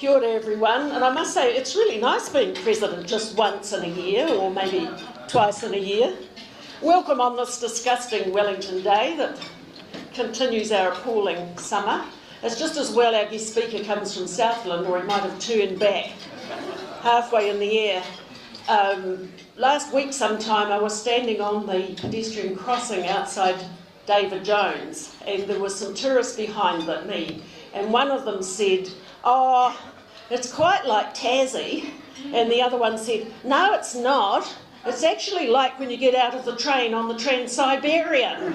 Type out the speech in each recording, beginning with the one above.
Kia ora everyone, and I must say it's really nice being president just once in a year, or maybe twice in a year. Welcome on this disgusting Wellington day that continues our appalling summer. It's just as well our guest speaker comes from Southland, or he might have turned back halfway in the air. Last week sometime I was standing on the pedestrian crossing outside David Jones, and there were some tourists behind me, and one of them said, "Oh, it's quite like Tassie," and the other one said, "No, it's not. It's actually like when you get out of the train on the Trans-Siberian."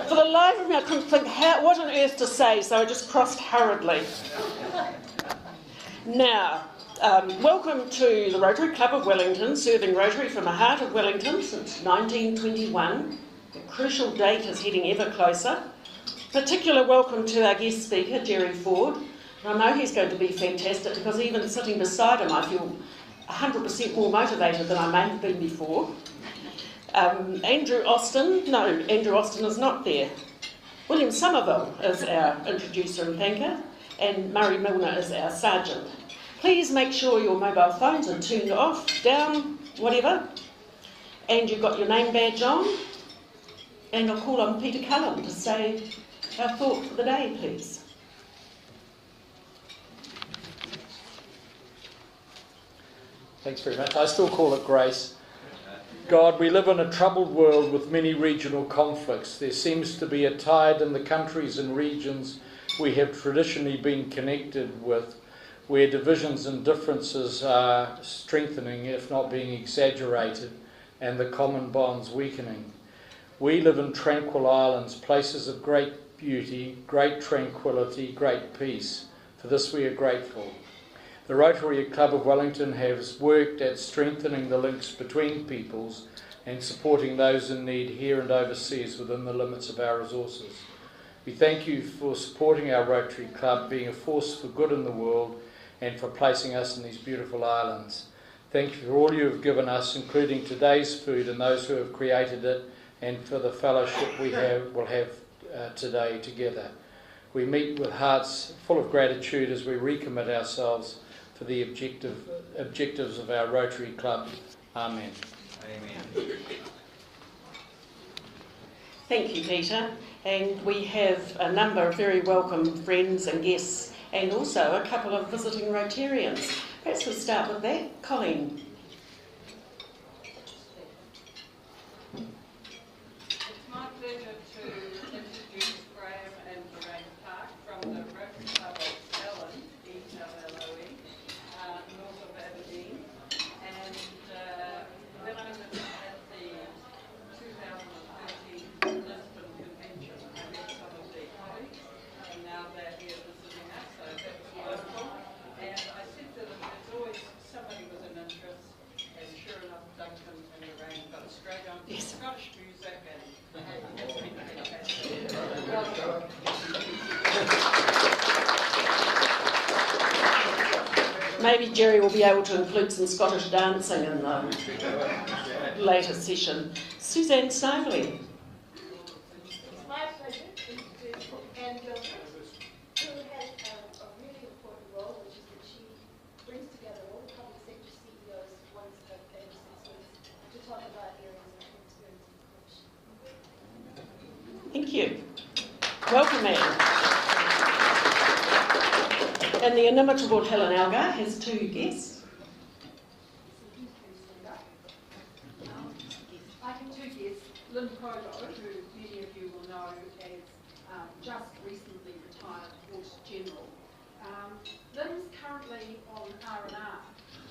For the life of me, I couldn't think what on earth to say, so I just crossed hurriedly. Now, welcome to the Rotary Club of Wellington, serving Rotary from the heart of Wellington since 1921. The crucial date is heading ever closer. Particular welcome to our guest speaker, Jerry Ford. And I know he's going to be fantastic because even sitting beside him I feel 100% more motivated than I may have been before. Andrew Austin is not there. William Somerville is our introducer and thanker, and Murray Milner is our sergeant. Please make sure your mobile phones are turned off, down, whatever, and you've got your name badge on. And I'll call on Peter Cullen to say our thought for the day, please. Thanks very much. I still call it grace. God, we live in a troubled world with many regional conflicts. There seems to be a tide in the countries and regions we have traditionally been connected with, where divisions and differences are strengthening, if not being exaggerated, and the common bonds weakening. We live in tranquil islands, places of great beauty, great tranquility, great peace. For this we are grateful. The Rotary Club of Wellington has worked at strengthening the links between peoples and supporting those in need here and overseas within the limits of our resources. We thank you for supporting our Rotary Club, being a force for good in the world, and for placing us in these beautiful islands. Thank you for all you have given us, including today's food and those who have created it, and for the fellowship we will have today together. We meet with hearts full of gratitude as we recommit ourselves for the objectives of our Rotary Club. Amen. Amen. Thank you, Peter. And we have a number of very welcome friends and guests, and also a couple of visiting Rotarians. Perhaps we'll start with that. Colleen. Maybe Jerry will be able to include some Scottish dancing in the later session. Suzanne Snively. It's my pleasure to introduce Anne Gilbert, who has a really important role, which is that she brings together all the public sector CEOs once every 6 weeks to talk about areas of experience and corruption. Thank you. Welcome, Anne. And the inimitable Helen Algar has two guests. I have two guests. Lynn Prodo, who many of you will know as just recently retired Auditor General. Lynn's currently on R&R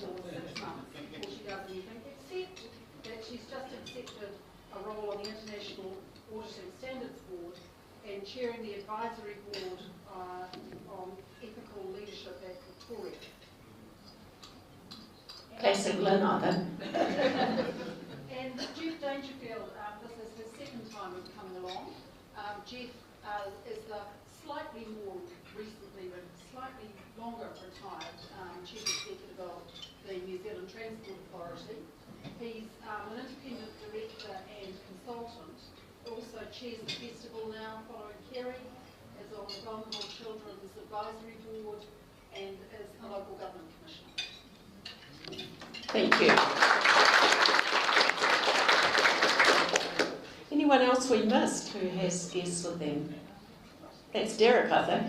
for 6 months before she does anything, except that she's just accepted a role on the International Auditing Standards Board and chairing the advisory board on ethical leadership at Victoria. Classic Lynn, either. And Jeff Dangerfield, this is his second time of coming along. Jeff is the slightly more recently, but slightly longer retired Chief Executive of the New Zealand Transport Authority. He's an independent director and consultant. Also chairs the festival now, following Kerry, as on the Vulnerable Children's Advisory Board and is a local government commissioner. Thank you. Anyone else we missed who has guests with them? That's Derek, I think.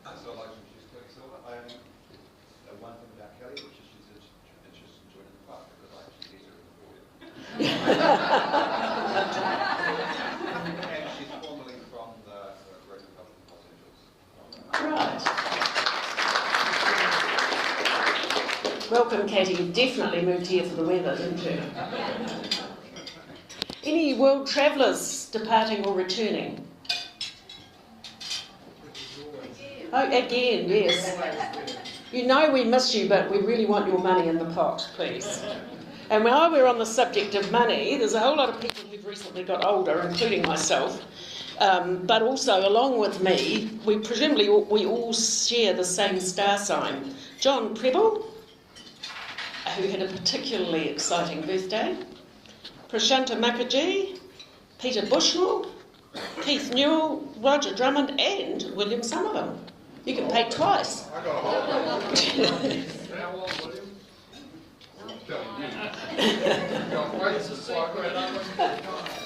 So I'd like to introduce Kelly Silver. I only know one thing about Kelly, which is she's interested in joining the club because I actually get her in the board. And she's formerly from the Rotary Club in Los Angeles. Right. Welcome, Katie. You definitely moved here for the weather, didn't you? Any world travellers departing or returning? Oh, again, yes. You know we miss you, but we really want your money in the pot, please. And while we're on the subject of money, there's a whole lot of people who've recently got older, including myself, but also along with me, we all share the same star sign. John Preble, who had a particularly exciting birthday, Prashanta Mukherjee, Peter Bushnell, Keith Newell, Roger Drummond and William Somerville. You can pay twice. I got a whole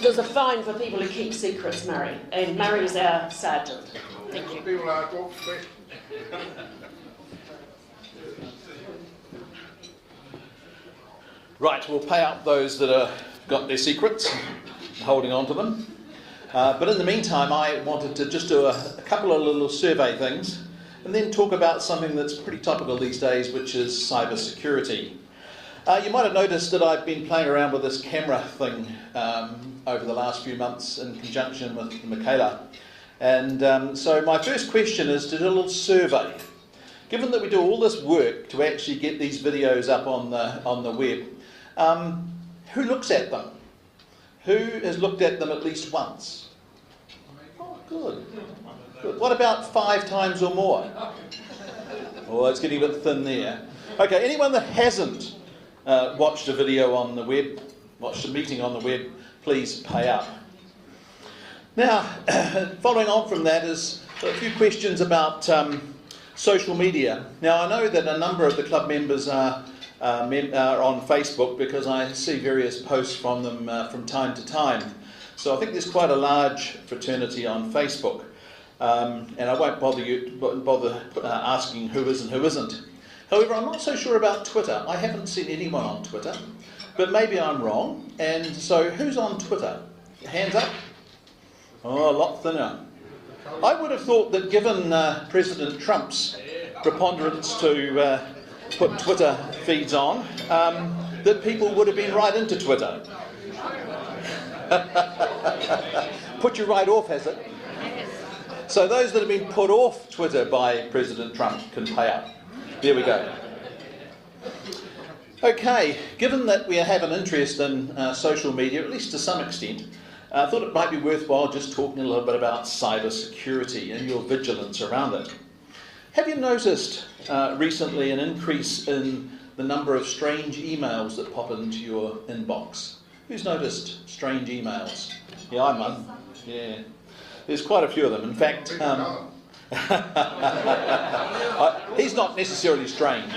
There's a fine for people who keep secrets, Murray, and Murray's our sergeant. Thank you. People are talking. Right, we'll pay up those that have got their secrets, holding on to them. But in the meantime, I wanted to just do a couple of little survey things and then talk about something that's pretty topical these days, which is cyber security. You might have noticed that I've been playing around with this camera thing over the last few months in conjunction with Michaela. And so my first question is to do a little survey. Given that we do all this work to actually get these videos up on the web, who looks at them? Who has looked at them at least once? Oh, good. Good. What about 5 times or more? Oh, it's getting a bit thin there. Okay, anyone that hasn't watched a video on the web, watched a meeting on the web, please pay up. Now, following on from that is a few questions about social media. Now, I know that a number of the club members are on Facebook because I see various posts from them from time to time. So I think there's quite a large fraternity on Facebook. And I won't bother asking who is and who isn't. However, I'm not so sure about Twitter. I haven't seen anyone on Twitter, but maybe I'm wrong. And so who's on Twitter? Hands up. Oh, a lot thinner. I would have thought that given President Trump's preponderance to put Twitter feeds on, that people would have been right into Twitter. Put you right off, has it? So those that have been put off Twitter by President Trump can pay up. There we go. Okay, given that we have an interest in social media, at least to some extent, I thought it might be worthwhile just talking a little bit about cyber security and your vigilance around it. Have you noticed recently an increase in the number of strange emails that pop into your inbox? Who's noticed strange emails? Yeah, I'm one. Yeah. There's quite a few of them. In fact, he's not necessarily strange.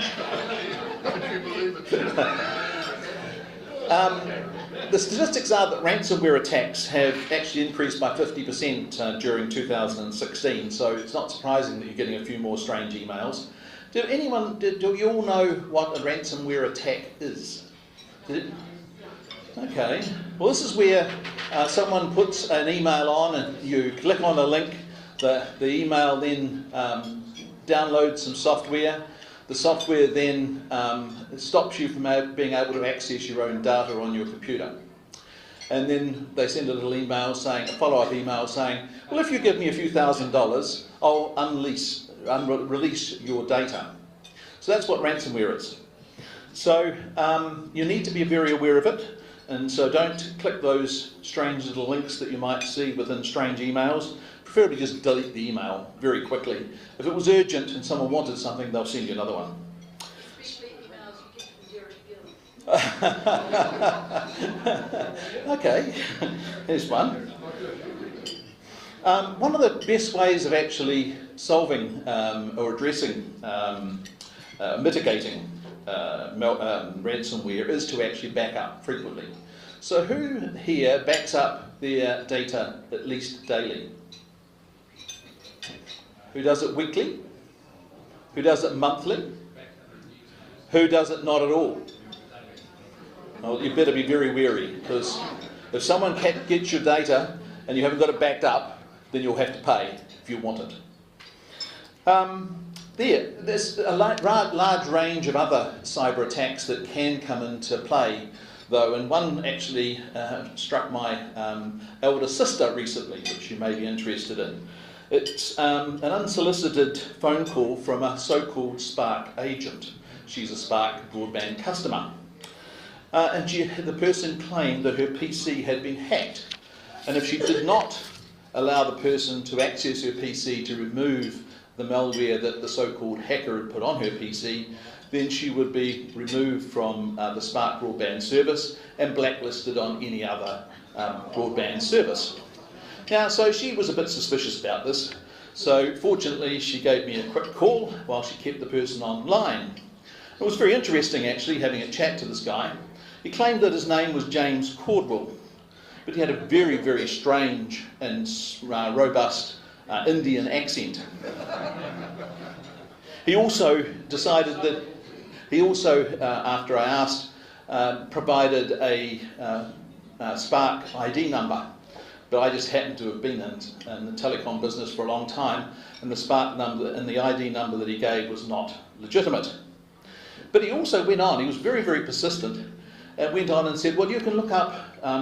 The statistics are that ransomware attacks have actually increased by 50% during 2016, so it's not surprising that you're getting a few more strange emails. Do you all know what a ransomware attack is? Okay, well this is where someone puts an email on and you click on a link, the email then downloads some software. The software then stops you from being able to access your own data on your computer. And then they send a little email saying, a follow-up email saying, well, if you give me a few $1,000s, I'll release your data. So that's what ransomware is. So you need to be very aware of it. And so don't click those strange little links that you might see within strange emails. Preferably just delete the email very quickly. If it was urgent and someone wanted something, they'll send you another one. Especially emails you get from Derek Gill. Okay, here's one. One of the best ways of actually solving or addressing, mitigating ransomware is to actually back up frequently. So who here backs up their data at least daily? Who does it weekly? Who does it monthly? Who does it not at all? Well, you better be very wary, because if someone gets your data and you haven't got it backed up, then you'll have to pay if you want it. There's a large range of other cyber attacks that can come into play, though, and one actually struck my elder sister recently, which you may be interested in. It's an unsolicited phone call from a so-called Spark agent. She's a Spark broadband customer. And the person claimed that her PC had been hacked, and if she did not allow the person to access her PC to remove the malware that the so-called hacker had put on her PC, then she would be removed from the Spark broadband service and blacklisted on any other broadband service. Now, so she was a bit suspicious about this, so fortunately she gave me a quick call while she kept the person online. It was very interesting actually having a chat to this guy. He claimed that his name was James Cordwell, but he had a very, very strange and robust Indian accent. He also decided that, after I asked, provided a Spark ID number, but I just happened to have been in the telecom business for a long time, and the Spark number and the ID number that he gave was not legitimate. But he also went on, he was very, very persistent, and went on and said, well, you can look up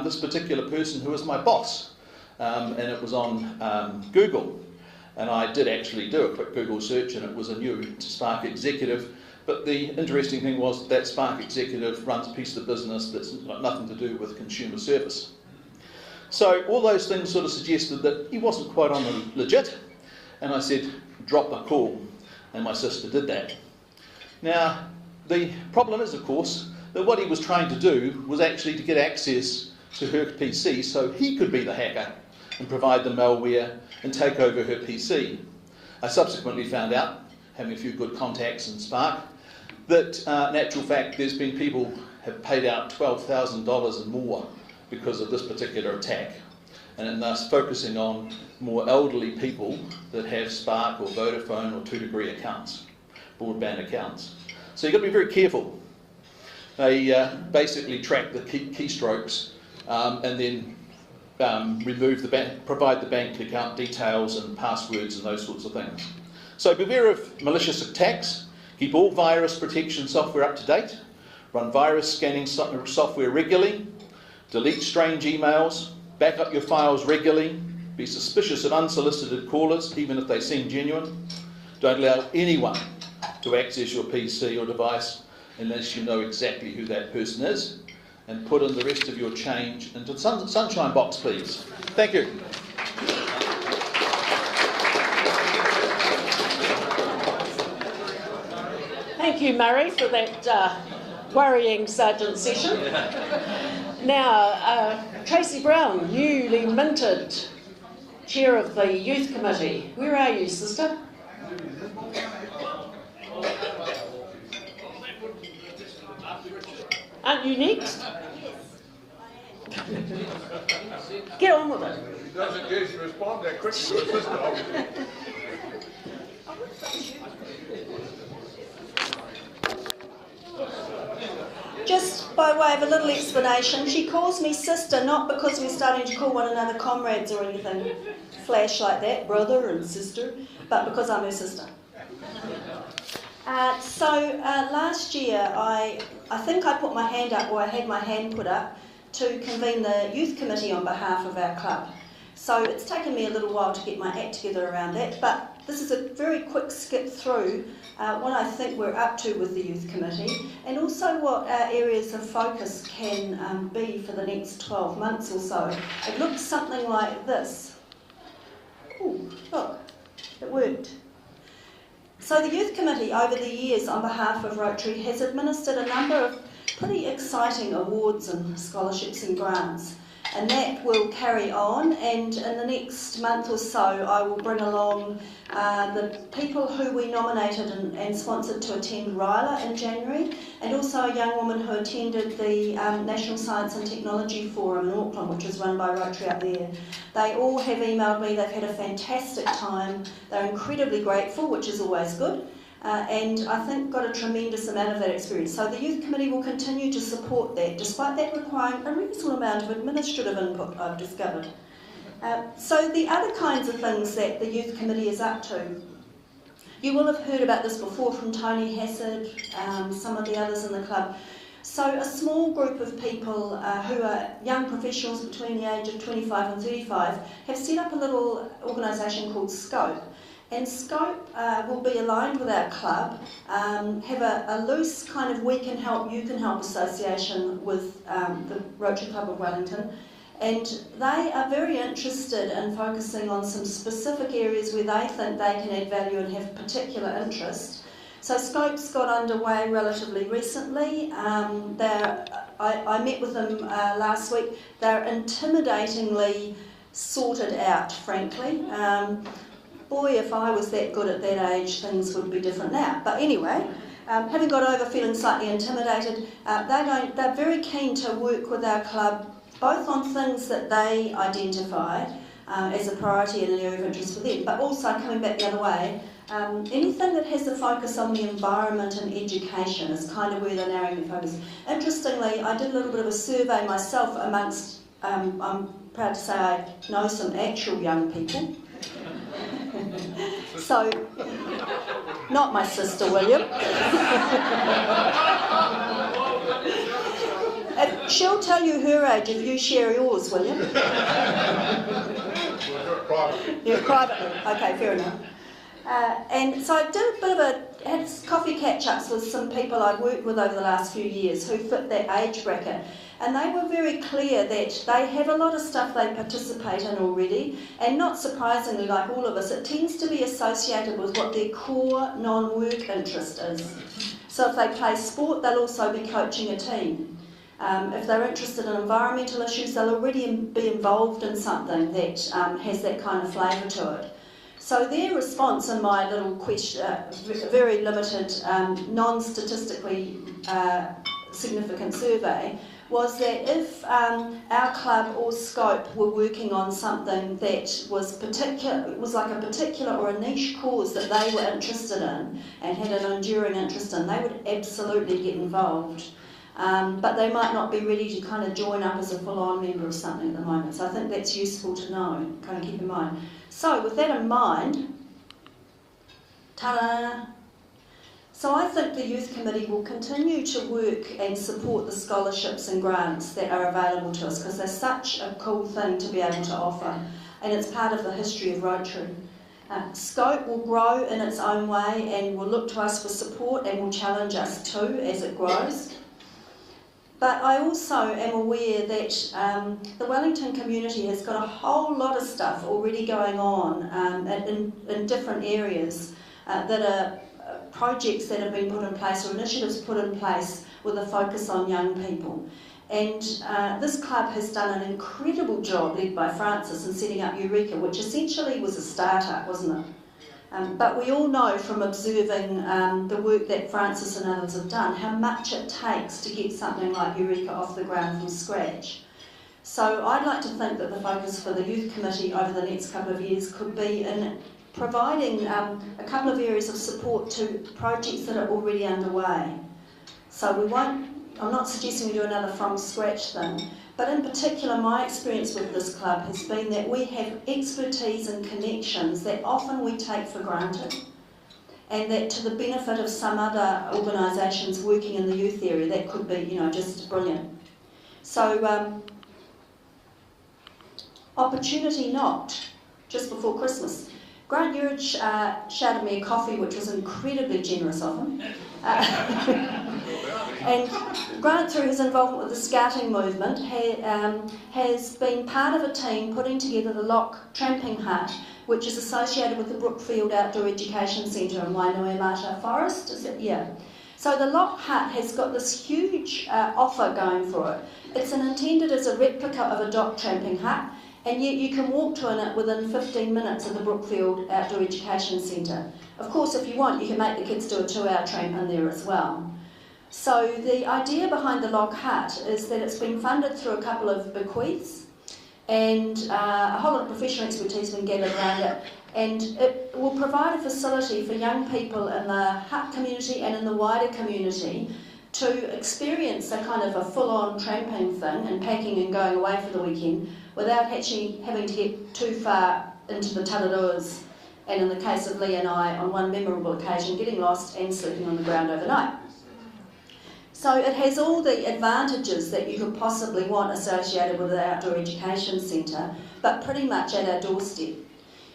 this particular person who is my boss. And it was on Google. And I did actually do a quick Google search, and it was a new Spark executive. But the interesting thing was that Spark executive runs a piece of business that's got nothing to do with consumer service. So all those things sort of suggested that he wasn't quite on the legit. And I said, drop the call. And my sister did that. Now, the problem is, of course, that what he was trying to do was actually to get access to her PC so he could be the hacker and provide the malware and take over her PC. I subsequently found out, having a few good contacts in Spark, that in actual fact there's been people have paid out $12,000 and more because of this particular attack, and thus focusing on more elderly people that have Spark or Vodafone or 2 Degree accounts, broadband accounts. So you've got to be very careful. They basically track the keystrokes and then provide the bank account details and passwords and those sorts of things. So beware of malicious attacks. Keep all virus protection software up to date. Run virus scanning software regularly. Delete strange emails. Back up your files regularly. Be suspicious of unsolicited callers, even if they seem genuine. Don't allow anyone to access your PC or device unless you know exactly who that person is, and put in the rest of your change into the sunshine box, please. Thank you. Thank you, Murray, for that worrying sergeant session. Now, Tracy Brown, newly minted chair of the youth committee. Where are you, sister? Aren't you next? Get on with it. He doesn't usually respond that quickly to his sister, obviously. Just by way of a little explanation, she calls me sister not because we're starting to call one another comrades or anything flash like that, brother and sister, but because I'm her sister. Last year I think I put my hand up, or I had my hand put up, to convene the youth committee on behalf of our club. So it's taken me a little while to get my act together around that, but this is a very quick skip through what I think we're up to with the youth committee, and also what our areas of focus can be for the next 12 months or so. It looks something like this. Ooh, look, it worked. So the Youth Committee over the years on behalf of Rotary has administered a number of pretty exciting awards and scholarships and grants. And that will carry on, and in the next month or so I will bring along the people who we nominated and sponsored to attend RILA in January, and also a young woman who attended the National Science and Technology Forum in Auckland, which was run by Rotary up there. They all have emailed me, they've had a fantastic time, they're incredibly grateful, which is always good. And I think got a tremendous amount of that experience. So the Youth Committee will continue to support that, despite that requiring a reasonable amount of administrative input, I've discovered. So the other kinds of things that the Youth Committee is up to, you will have heard about this before from Tony Hassard, some of the others in the club. So a small group of people who are young professionals between the age of 25 and 35 have set up a little organisation called Scope. And Scope will be aligned with our club, have a loose kind of we can help, you can help association with the Rotary Club of Wellington, and they are very interested in focusing on some specific areas where they think they can add value and have particular interest. So Scope's got underway relatively recently. I met with them last week. They're intimidatingly sorted out, frankly. Boy, if I was that good at that age, things would be different now. But anyway, having got over feeling slightly intimidated, they're very keen to work with our club, both on things that they identify as a priority and an area of interest for them, but also coming back the other way, anything that has a focus on the environment and education is kind of where they're narrowing their focus. Interestingly, I did a little bit of a survey myself amongst, I'm proud to say I know some actual young people. So, not my sister, William. She'll tell you her age if you share yours, William. Yeah, privately. Okay, fair enough. And so I did a bit of had coffee catch-ups with some people I'd worked with over the last few years who fit that age bracket. And they were very clear that they have a lot of stuff they participate in already, and not surprisingly, like all of us, it tends to be associated with what their core non-work interest is. So if they play sport, they'll also be coaching a team. If they're interested in environmental issues, they'll already be involved in something that has that kind of flavour to it. So their response in my little question, very limited, non-statistically significant survey, was that if our club or Scope were working on something that was like a particular or a niche cause that they were interested in and had an enduring interest in, they would absolutely get involved. But they might not be ready to kind of join up as a full-on member of something at the moment. So I think that's useful to know, kind of keep in mind. So with that in mind, ta-da! So I think the Youth Committee will continue to work and support the scholarships and grants that are available to us, because they're such a cool thing to be able to offer, and it's part of the history of Rotary. Scope will grow in its own way and will look to us for support and will challenge us too as it grows. But I also am aware that the Wellington community has got a whole lot of stuff already going on in different areas that are projects that have been put in place or initiatives put in place with a focus on young people. And this club has done an incredible job, led by Francis, in setting up Eureka, which essentially was a start-up, wasn't it? But we all know from observing the work that Francis and others have done how much it takes to get something like Eureka off the ground from scratch. So I'd like to think that the focus for the Youth Committee over the next couple of years could be in providing a couple of areas of support to projects that are already underway. So I'm not suggesting we do another from scratch thing, but in particular my experience with this club has been that we have expertise and connections that often we take for granted, and that to the benefit of some other organisations working in the youth area, that could be, just brilliant. So opportunity knocked just before Christmas. Grant Urich shouted me a coffee, which was incredibly generous of him. And Grant, through his involvement with the scouting movement, has been part of a team putting together the Loch Tramping Hut, which is associated with the Brookfield Outdoor Education Centre in Wainuiomata Forest. Is it? Yeah. So the Lock Hut has got this huge offer going for it. It's intended as a replica of a dock tramping hut, and yet you can walk to it within 15 minutes of the Brookfield Outdoor Education Centre. Of course, if you want, you can make the kids do a 2-hour tramp in there as well. So the idea behind the Lock Hut is that it's been funded through a couple of bequeaths, and a whole lot of professional expertise has been gathered around it, and it will provide a facility for young people in the hut community and in the wider community to experience a kind of a full-on tramping thing and packing and going away for the weekend without actually having to get too far into the Tararuas, and in the case of Lee and I, on one memorable occasion, getting lost and sleeping on the ground overnight. So it has all the advantages that you could possibly want associated with the Outdoor Education Centre, but pretty much at our doorstep.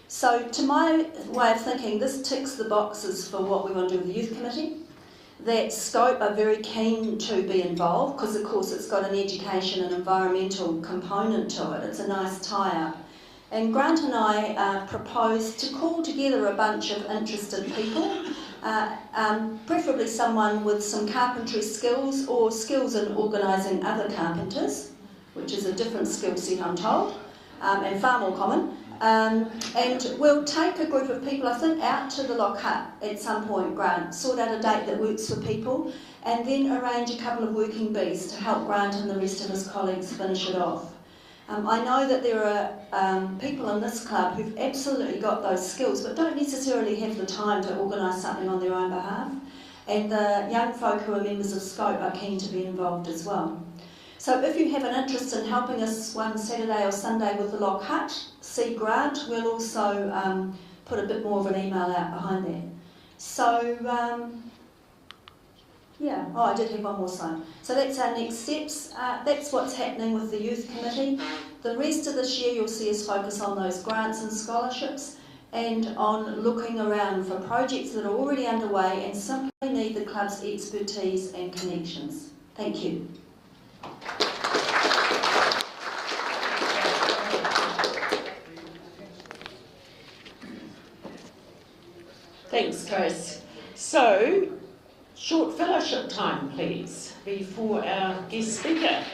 So to my way of thinking, this ticks the boxes for what we want to do with the Youth Committee. That Scope are very keen to be involved because, of course, it's got an education and environmental component to it. It's a nice tie-up. And Grant and I proposed to call together a bunch of interested people, preferably someone with some carpentry skills or skills in organising other carpenters, which is a different skill set, I'm told, and far more common. And we'll take a group of people, I think, out to the Lock Hut at some point, Grant, sort out a date that works for people, and then arrange a couple of working bees to help Grant and the rest of his colleagues finish it off. I know that there are people in this club who've absolutely got those skills, but don't necessarily have the time to organise something on their own behalf. And the young folk who are members of Scope are keen to be involved as well. So if you have an interest in helping us one Saturday or Sunday with the Lock Hut, see Grant. We'll also put a bit more of an email out behind that. So, yeah, oh, I did have one more slide. So that's our next steps. That's what's happening with the Youth Committee. The rest of this year you'll see us focus on those grants and scholarships and on looking around for projects that are already underway and simply need the club's expertise and connections. Thank you. Thanks, Chris. So, short fellowship time, please, before our guest speaker.